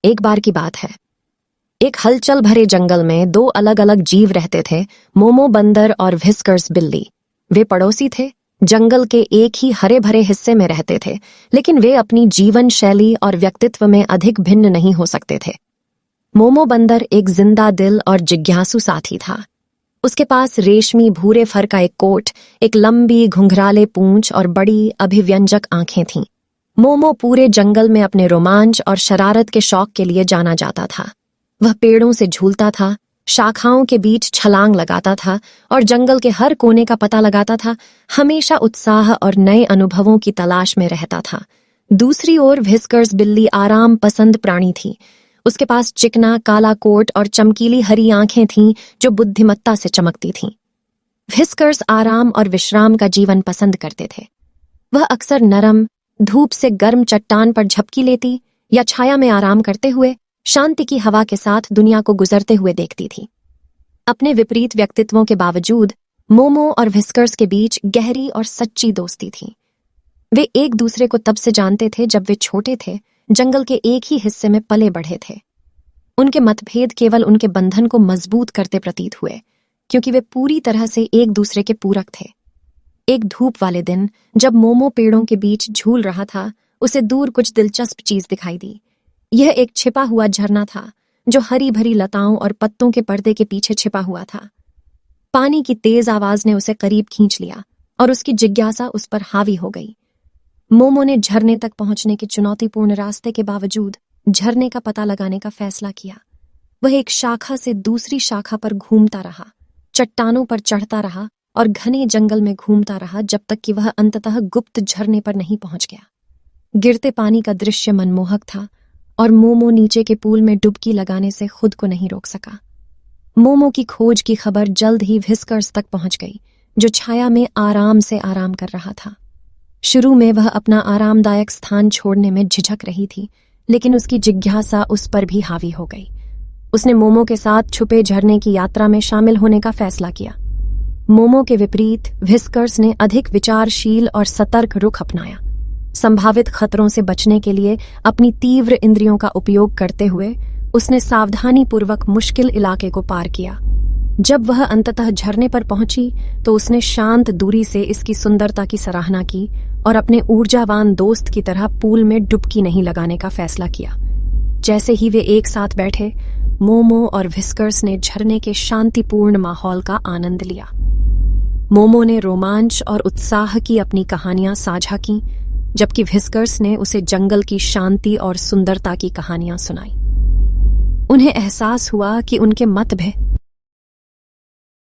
एक बार की बात है। एक हलचल भरे जंगल में दो अलग अलग जीव रहते थे, मोमो बंदर और व्हिस्कर्स बिल्ली। वे पड़ोसी थे, जंगल के एक ही हरे भरे हिस्से में रहते थे, लेकिन वे अपनी जीवन शैली और व्यक्तित्व में अधिक भिन्न नहीं हो सकते थे। मोमो बंदर एक जिंदा दिल और जिज्ञासु साथी था। उसके पास रेशमी भूरे फर का एक कोट, एक लंबी घुंघराले पूंछ और बड़ी अभिव्यंजक आंखें थीं। मोमो पूरे जंगल में अपने रोमांच और शरारत के शौक के लिए जाना जाता था। वह पेड़ों से झूलता था, शाखाओं के बीच छलांग लगाता था और जंगल के हर कोने का पता लगाता था, हमेशा उत्साह और नए अनुभवों की तलाश में रहता था। दूसरी ओर व्हिस्कर्स बिल्ली आराम पसंद प्राणी थी। उसके पास चिकना काला कोट और चमकीली हरी आंखें थीं जो बुद्धिमत्ता से चमकती थीं। व्हिस्कर्स आराम और विश्राम का जीवन पसंद करते थे। वह अक्सर नरम धूप से गर्म चट्टान पर झपकी लेती या छाया में आराम करते हुए शांति की हवा के साथ दुनिया को गुजरते हुए देखती थी। अपने विपरीत व्यक्तित्वों के बावजूद मोमो और व्हिस्कर्स के बीच गहरी और सच्ची दोस्ती थी। वे एक दूसरे को तब से जानते थे जब वे छोटे थे, जंगल के एक ही हिस्से में पले बढ़े थे। उनके मतभेद केवल उनके बंधन को मजबूत करते प्रतीत हुए, क्योंकि वे पूरी तरह से एक दूसरे के पूरक थे। एक धूप वाले दिन जब मोमो पेड़ों के बीच झूल रहा था, उसे दूर कुछ दिलचस्प चीज दिखाई दी। यह एक छिपा हुआ झरना था जो हरी भरी लताओं और पत्तों के पर्दे के पीछे छिपा हुआ था। पानी की तेज आवाज ने उसे करीब खींच लिया और उसकी जिज्ञासा उस पर हावी हो गई। मोमो ने झरने तक पहुंचने के चुनौतीपूर्ण रास्ते के बावजूद झरने का पता लगाने का फैसला किया। वह एक शाखा से दूसरी शाखा पर घूमता रहा, चट्टानों पर चढ़ता रहा और घने जंगल में घूमता रहा जब तक कि वह अंततः गुप्त झरने पर नहीं पहुंच गया। गिरते पानी का दृश्य मनमोहक था और मोमो नीचे के पूल में डुबकी लगाने से खुद को नहीं रोक सका। मोमो की खोज की खबर जल्द ही व्हिस्कर्स तक पहुंच गई, जो छाया में आराम से आराम कर रहा था। शुरू में वह अपना आरामदायक स्थान छोड़ने में झिझक रही थी, लेकिन उसकी जिज्ञासा उस पर भी हावी हो गई। उसने मोमो के साथ छुपे झरने की यात्रा में शामिल होने का फैसला किया। मोमो के विपरीत व्हिस्कर्स ने अधिक विचारशील और सतर्क रुख अपनाया। संभावित खतरों से बचने के लिए अपनी तीव्र इंद्रियों का उपयोग करते हुए उसने सावधानीपूर्वक मुश्किल इलाके को पार किया। जब वह अंततः झरने पर पहुंची तो उसने शांत दूरी से इसकी सुंदरता की सराहना की और अपने ऊर्जावान दोस्त की तरह पूल में डुबकी नहीं लगाने का फैसला किया। जैसे ही वे एक साथ बैठे, मोमो और व्हिस्कर्स ने झरने के शांतिपूर्ण माहौल का आनंद लिया। मोमो ने रोमांच और उत्साह की अपनी कहानियां साझा की, जबकि व्हिस्कर्स ने उसे जंगल की शांति और सुंदरता की कहानियां सुनाई। उन्हें एहसास हुआ कि उनके मतभेद